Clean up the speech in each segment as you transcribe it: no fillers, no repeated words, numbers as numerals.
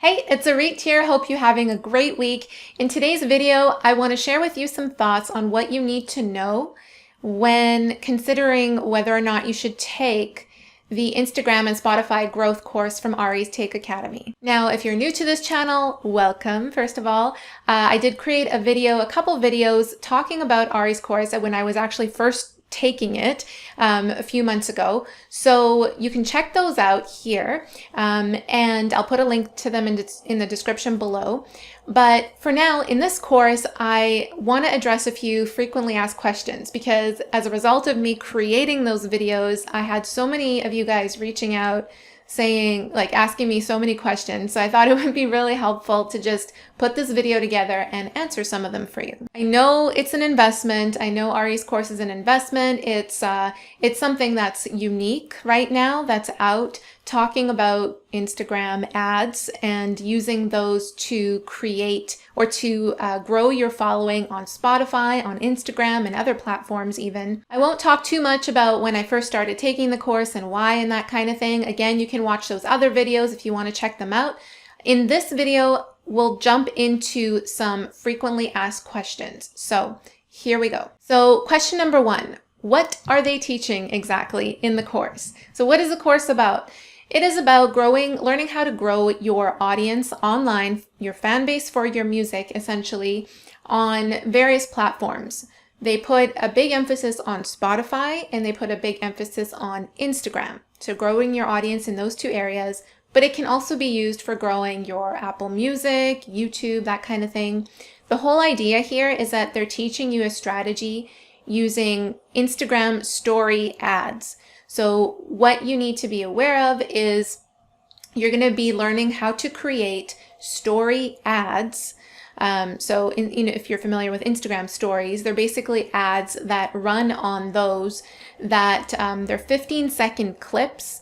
Hey, it's Arit here. Hope you're having a great week. In today's video, I want to share with you some thoughts on what you need to know when considering whether or not you should take the Instagram and Spotify growth course from Ari's Take Academy. Now, if you're new to this channel, welcome, first of all. I did create a couple videos talking about Ari's course when I was actually first taking it a few months ago. So you can check those out here, and I'll put a link to them in the description below. But for now, in this course, I want to address a few frequently asked questions because as a result of me creating those videos, I had so many of you guys reaching out asking me so many questions. So I thought it would be really helpful to just put this video together and answer some of them for you. I know it's an investment. I know Ari's course is an investment. It's something that's unique right now, that's out talking about Instagram ads and using those to create or to grow your following on Spotify, on Instagram, and other platforms even. I won't talk too much about when I first started taking the course and why and that kind of thing. Again, you can watch those other videos if you want to check them out. In this video, we'll jump into some frequently asked questions. So here we go. So question number one, what are they teaching exactly in the course? So what is the course about? It is about learning how to grow your audience online, your fan base for your music, essentially, on various platforms. They put a big emphasis on Spotify and they put a big emphasis on Instagram. So growing your audience in those two areas, but it can also be used for growing your Apple Music, YouTube, that kind of thing. The whole idea here is that they're teaching you a strategy using Instagram story ads. So what you need to be aware of is you're going to be learning how to create story ads. If you're familiar with Instagram stories, they're basically ads that run on those that they're 15-second clips.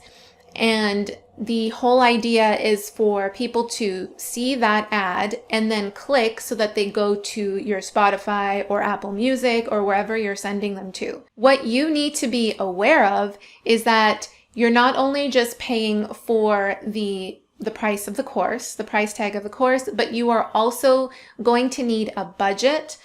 And the whole idea is for people to see that ad and then click so that they go to your Spotify or Apple Music or wherever you're sending them to. What you need to be aware of is that you're not only just paying for the price of the course, the price tag of the course, but you are also going to need a budget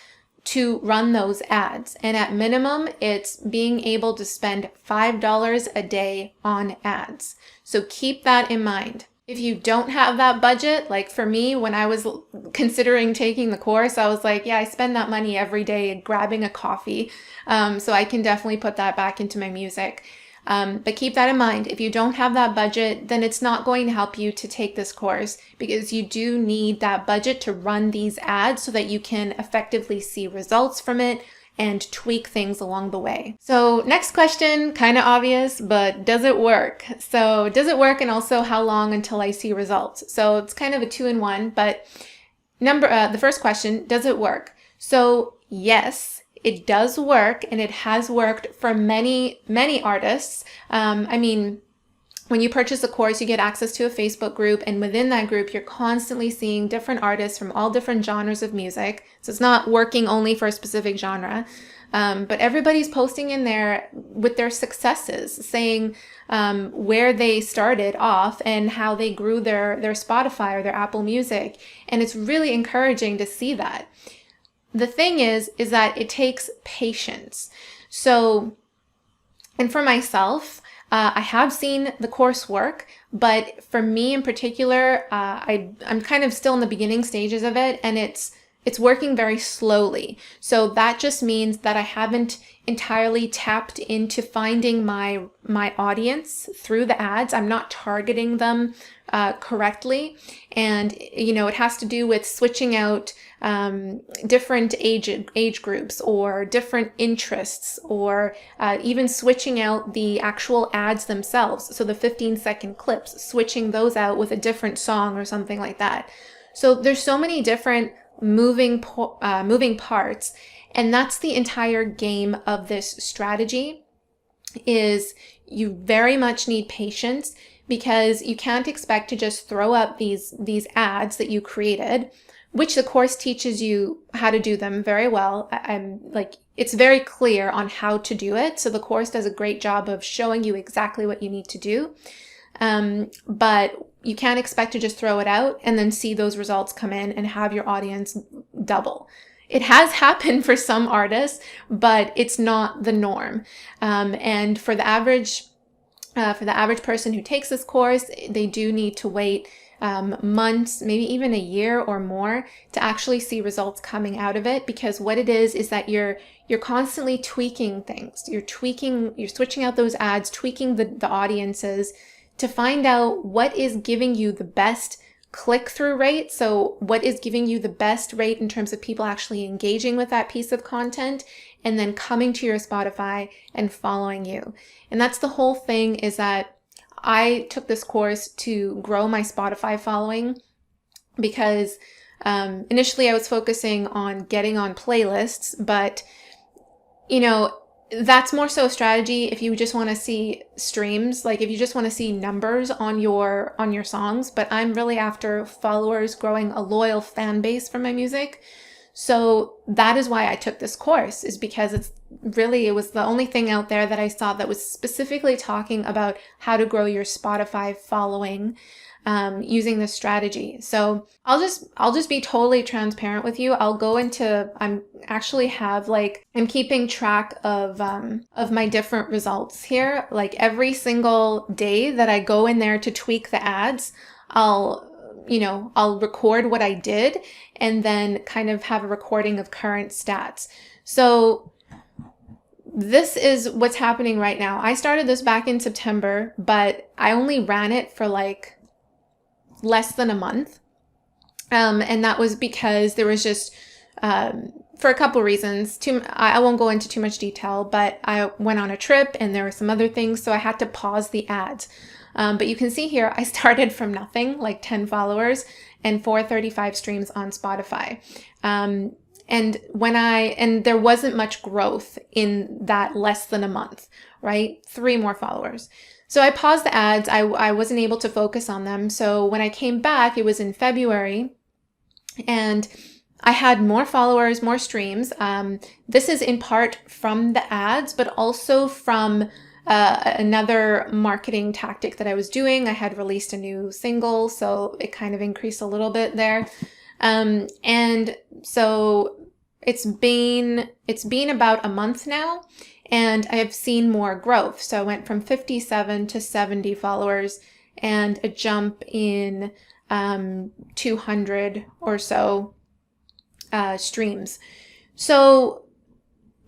to run those ads. And at minimum, it's being able to spend $5 a day on ads. So keep that in mind. If you don't have that budget, like for me, when I was considering taking the course, I was like, yeah, I spend that money every day grabbing a coffee. So I can definitely put that back into my music. But keep that in mind. If you don't have that budget, then it's not going to help you to take this course because you do need that budget to run these ads so that you can effectively see results from it and tweak things along the way. So next question, kind of obvious, but does it work? So does it work, and also how long until I see results? So it's kind of a two-in-one, but the first question, does it work? So yes, it does work, and it has worked for many, many artists. When you purchase a course, you get access to a Facebook group, and within that group, you're constantly seeing different artists from all different genres of music. So it's not working only for a specific genre, but everybody's posting in there with their successes, saying where they started off and how they grew their Spotify or their Apple Music, and it's really encouraging to see that. The thing is that it takes patience. So, and for myself, I have seen the course work, but for me in particular, I'm kind of still in the beginning stages of it, and it's working very slowly. So that just means that I haven't entirely tapped into finding my audience through the ads. I'm not targeting them correctly, and it has to do with switching out different age groups or different interests, or even switching out the actual ads themselves. So the 15-second clips, switching those out with a different song or something like that. So there's so many different moving parts, and that's the entire game of this strategy. Is you very much need patience, because you can't expect to just throw up these ads that you created, which the course teaches you how to do them very well. It's very clear on how to do it. So the course does a great job of showing you exactly what you need to do. But you can't expect to just throw it out and then see those results come in and have your audience double. It has happened for some artists, but it's not the norm. And for the average person who takes this course, they do need to wait months, maybe even a year or more, to actually see results coming out of it. Because what it is that you're constantly tweaking things. You're switching out those ads, tweaking the audiences to find out what is giving you the best click-through rate. So what is giving you the best rate in terms of people actually engaging with that piece of content and then coming to your Spotify and following you. And that's the whole thing, is that I took this course to grow my Spotify following, because initially I was focusing on getting on playlists, but that's more so a strategy if you just want to see streams, like if you just want to see numbers on your songs. But I'm really after followers, growing a loyal fan base for my music. So that is why I took this course, is because it was the only thing out there that I saw that was specifically talking about how to grow your Spotify following using this strategy. So I'll just be totally transparent with you. I'm keeping track of my different results here. Like every single day that I go in there to tweak the ads, I'll record what I did and then kind of have a recording of current stats. So this is what's happening right now. I started this back in September, but I only ran it for like less than a month. And that was because there was just, for a couple reasons, I won't go into too much detail, but I went on a trip and there were some other things, so I had to pause the ads. But you can see here, I started from nothing, like 10 followers and 435 streams on Spotify. And there wasn't much growth in that less than a month, right? 3 more followers. So I paused the ads. I wasn't able to focus on them. So when I came back, it was in February, and I had more followers, more streams. This is in part from the ads, but also from another marketing tactic that I was doing. I had released a new single, so it kind of increased a little bit there. And so it's been about a month now, and I have seen more growth. So I went from 57 to 70 followers and a jump in 200 or so streams. So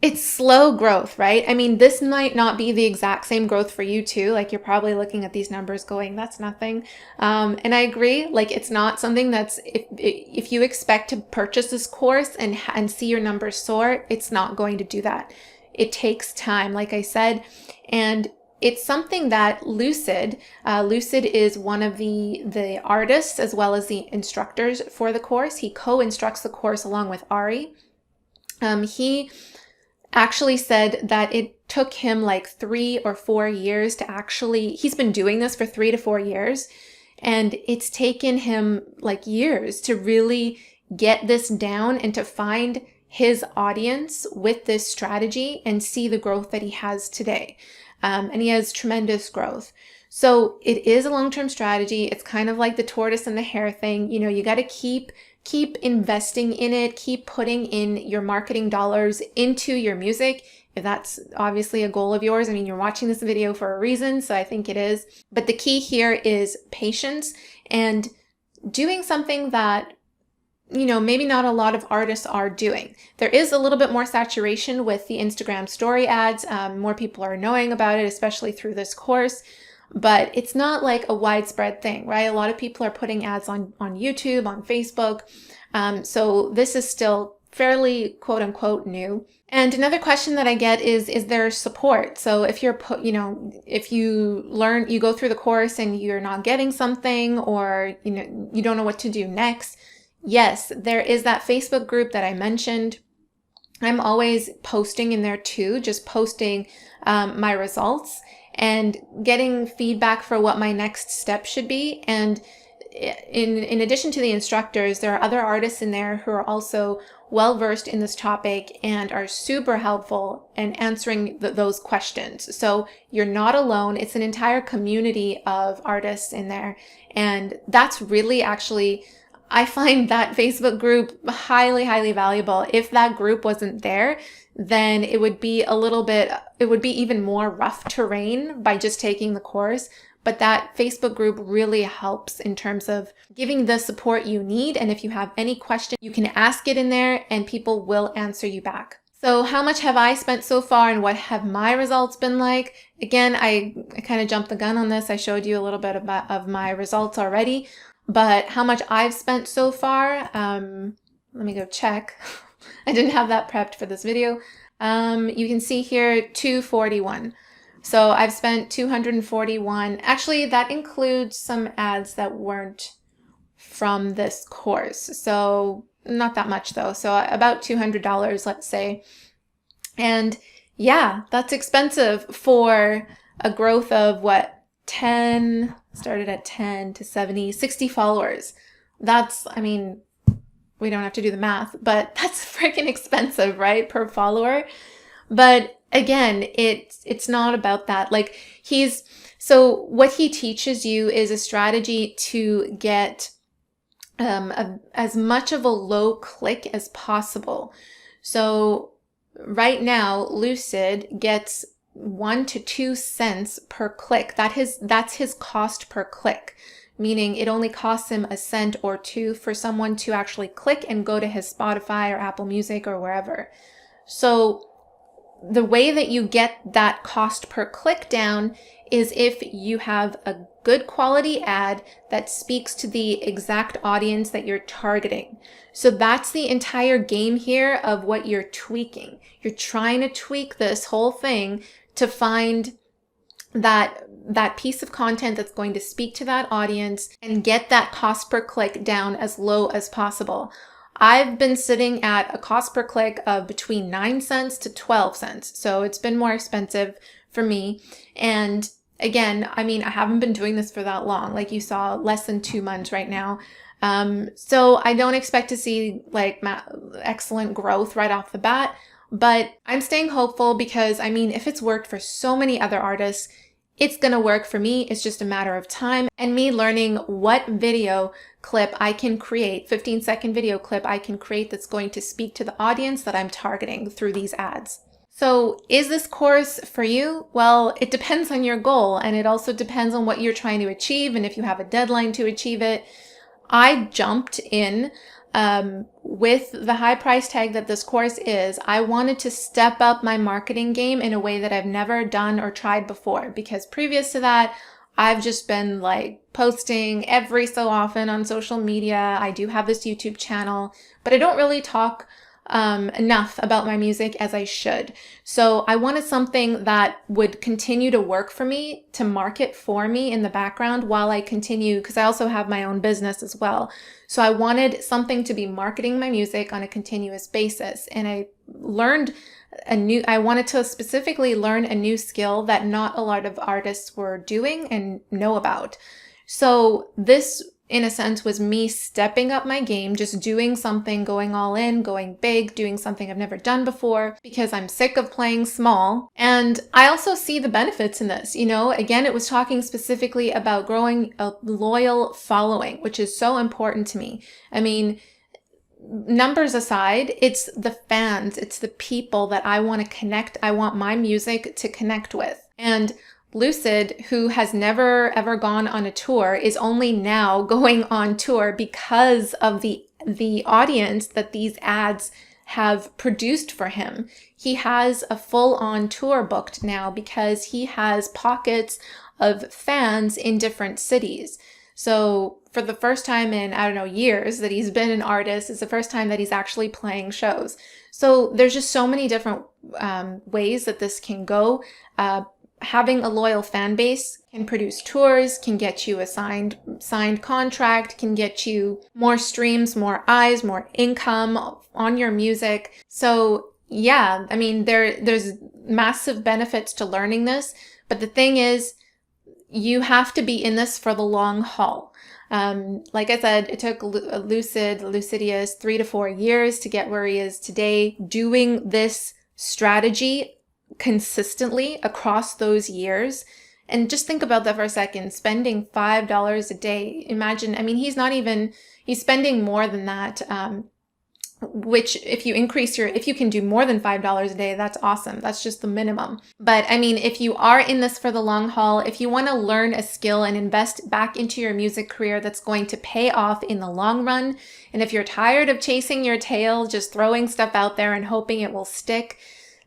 it's slow growth, right? I mean, this might not be the exact same growth for you too. Like, you're probably looking at these numbers going, that's nothing. And I agree, like, it's not something that's, if you expect to purchase this course and see your numbers soar, it's not going to do that. It takes time, like I said, and it's something that Lucid is one of the artists as well as the instructors for the course. He co-instructs the course along with Ari. He actually said that it took him like 3 or 4 years he's been doing this for 3 to 4 years, and it's taken him like years to really get this down and to find his audience with this strategy and see the growth that he has today. And he has tremendous growth. So it is a long-term strategy. It's kind of like the tortoise and the hare thing. You got to keep investing in it, keep putting in your marketing dollars into your music. If that's obviously a goal of yours, I mean, you're watching this video for a reason, so I think it is. But the key here is patience and doing something that, maybe not a lot of artists are doing. There is a little bit more saturation with the Instagram story ads. More people are knowing about it, especially through this course. But it's not like a widespread thing, right? A lot of people are putting ads on YouTube, on Facebook. So this is still fairly quote unquote new. And another question that I get is there support? So if if you go through the course and you're not getting something, or, you don't know what to do next. Yes, there is that Facebook group that I mentioned. I'm always posting in there too, just posting my results and getting feedback for what my next step should be. And in addition to the instructors, there are other artists in there who are also well versed in this topic and are super helpful in answering those questions. So you're not alone. It's an entire community of artists in there. And that's really actually, I find that Facebook group highly, highly valuable. If that group wasn't there, then it would be it would be even more rough terrain by just taking the course. But that Facebook group really helps in terms of giving the support you need. And if you have any question, you can ask it in there and people will answer you back. So how much have I spent so far and what have my results been like? Again, I kind of jumped the gun on this. I showed you a little bit of my results already, but how much I've spent so far, let me go check. I didn't have that prepped for this video. You can see here, $241. So I've spent $241. Actually, that includes some ads that weren't from this course. So not that much though. So about $200, let's say. And yeah, that's expensive for a growth of what, 10, started at 10 to 70, 60 followers. That's, I mean, we don't have to do the math, but that's freaking expensive, right? Per follower. But again, it's not about that. Like so what he teaches you is a strategy to get as much of a low click as possible. So right now, Lucid gets 1 to 2 cents per click. That's his cost per click, meaning it only costs him a cent or two for someone to actually click and go to his Spotify or Apple Music or wherever. So the way that you get that cost per click down is if you have a good quality ad that speaks to the exact audience that you're targeting. So that's the entire game here of what you're tweaking. You're trying to tweak this whole thing to find that piece of content that's going to speak to that audience and get that cost per click down as low as possible. I've been sitting at a cost per click of between 9 cents to 12 cents. So it's been more expensive for me. And again, I mean, I haven't been doing this for that long. Like you saw, less than 2 months right now. So I don't expect to see like excellent growth right off the bat, but I'm staying hopeful because I mean, if it's worked for so many other artists, it's going to work for me. It's just a matter of time and me learning what video clip I can create, 15-second video clip I can create that's going to speak to the audience that I'm targeting through these ads. So is this course for you? Well, it depends on your goal and it also depends on what you're trying to achieve and if you have a deadline to achieve it. I jumped in with the high price tag that this course is. I wanted to step up my marketing game in a way that I've never done or tried before, because previous to that, I've just been like posting every so often on social media. I do have this YouTube channel, but I don't really talk enough about my music as I should. So I wanted something that would continue to work for me, to market for me in the background while I continue, because I also have my own business as well. So I wanted something to be marketing my music on a continuous basis. And I wanted to specifically learn a new skill that not a lot of artists were doing and know about. So this, in a sense, was me stepping up my game, just doing something, going all in, going big, doing something I've never done before because I'm sick of playing small. And I also see the benefits in this. You know, again, it was talking specifically about growing a loyal following, which is so important to me. I mean, numbers aside, it's the fans, it's the people that I want to connect. I want my music to connect with. And Lucid, who has never ever gone on a tour, is only now going on tour because of the audience that these ads have produced for him. He has a full-on tour booked now because he has pockets of fans in different cities. So for the first time in, I don't know, years that he's been an artist, it's the first time that he's actually playing shows. So there's just so many different ways that this can go. Having a loyal fan base can produce tours, can get you a signed contract, can get you more streams, more eyes, more income on your music. So yeah, I mean, there's massive benefits to learning this, but the thing is, you have to be in this for the long haul. Like I said, it took Lucidius 3 to 4 years to get where he is today, doing this strategy consistently across those years. And just think about that for a second, spending $5 a day. Imagine, I mean, he's spending more than that, which if you can do more than $5 a day, that's awesome. That's just the minimum. But I mean, if you are in this for the long haul, if you want to learn a skill and invest back into your music career that's going to pay off in the long run, and if you're tired of chasing your tail, just throwing stuff out there and hoping it will stick,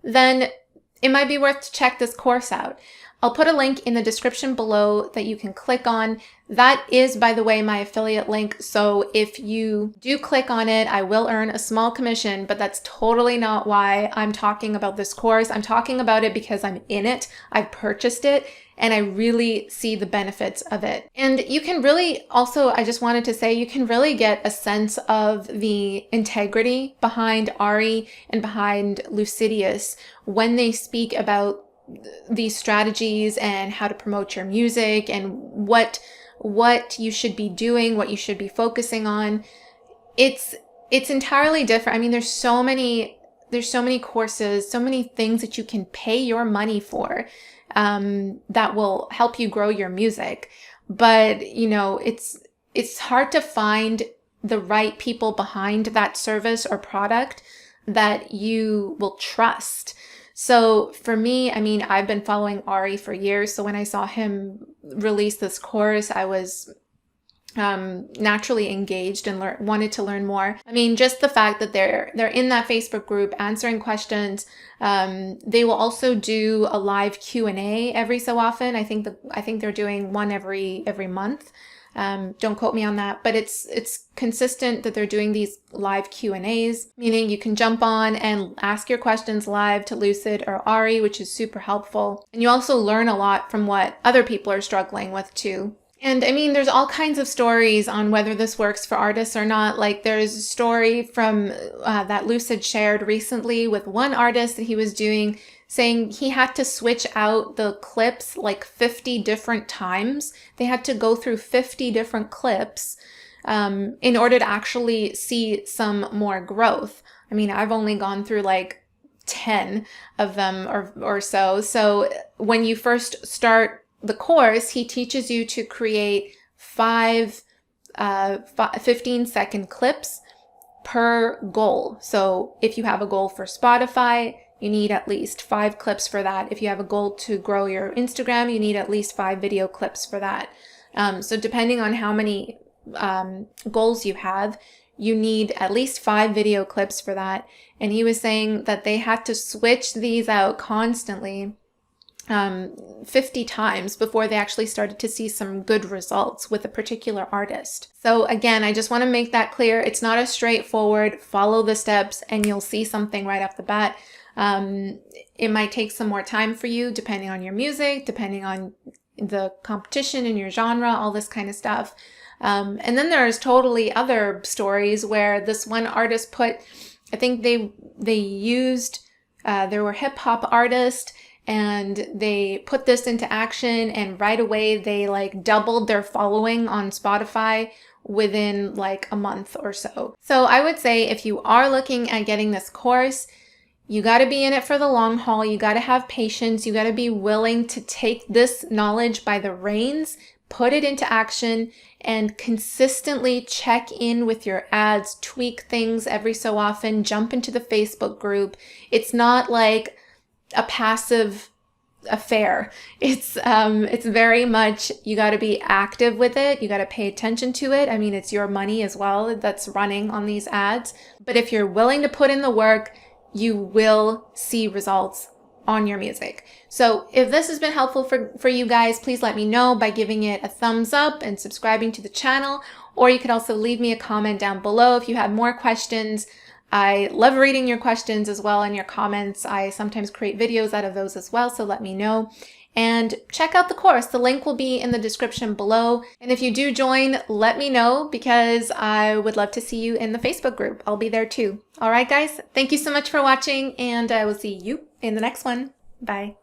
then it might be worth to check this course out. I'll put a link in the description below that you can click on. That is, by the way, my affiliate link. So if you do click on it, I will earn a small commission, but that's totally not why I'm talking about this course. I'm talking about it because I'm in it. I've purchased it and I really see the benefits of it. And you can really also, I just wanted to say, you can really get a sense of the integrity behind Ari and behind Lucidius when they speak about these strategies and how to promote your music and what you should be doing, what you should be focusing on. It's entirely different. I mean, there's so many courses, so many things that you can pay your money for that will help you grow your music. But, you know, it's hard to find the right people behind that service or product that you will trust. So for me, I mean, I've been following Ari for years. So when I saw him release this course, I was naturally engaged and wanted to learn more. I mean, just the fact that they're in that Facebook group answering questions. They will also do a live Q&A every so often. I think they're doing one every month. Don't quote me on that, but it's consistent that they're doing these live Q&As, meaning you can jump on and ask your questions live to Lucid or Ari, which is super helpful. And you also learn a lot from what other people are struggling with too. And I mean, there's all kinds of stories on whether this works for artists or not. Like there's a story from that Lucid shared recently with one artist that he was doing, saying he had to switch out the clips like 50 different times. They had to go through 50 different clips in order to actually see some more growth. I mean, I've only gone through like 10 of them or so. So when you first start the course, he teaches you to create 15-second clips per goal. So if you have a goal for Spotify, you need at least 5 clips for that. If you have a goal to grow your Instagram, you need at least 5 video clips for that. So depending on how many goals you have, you need at least 5 video clips for that. And he was saying that they had to switch these out constantly 50 times before they actually started to see some good results with a particular artist. So again, I just want to make that clear. It's not a straightforward follow the steps and you'll see something right off the bat. It might take some more time for you depending on your music, depending on the competition in your genre, all this kind of stuff. And then there's totally other stories where this one artist put, I think they used, there were hip hop artists, and they put this into action and right away they like doubled their following on Spotify within like a month or so. So I would say if you are looking at getting this course, you got to be in it for the long haul. You got to have patience. You got to be willing to take this knowledge by the reins, put it into action, and consistently check in with your ads, tweak things every so often, jump into the Facebook group. It's not like a passive affair. It's very much, you got to be active with it. You got to pay attention to it. I mean, it's your money as well that's running on these ads. But if you're willing to put in the work, you will see results on your music. So if this has been helpful for you guys, please let me know by giving it a thumbs up and subscribing to the channel. Or you could also leave me a comment down below if you have more questions. I love reading your questions as well and your comments. I sometimes create videos out of those as well, so let me know. And check out the course. The link will be in the description below. And if you do join, let me know because I would love to see you in the Facebook group. I'll be there too. All right, guys, thank you so much for watching and I will see you in the next one. Bye.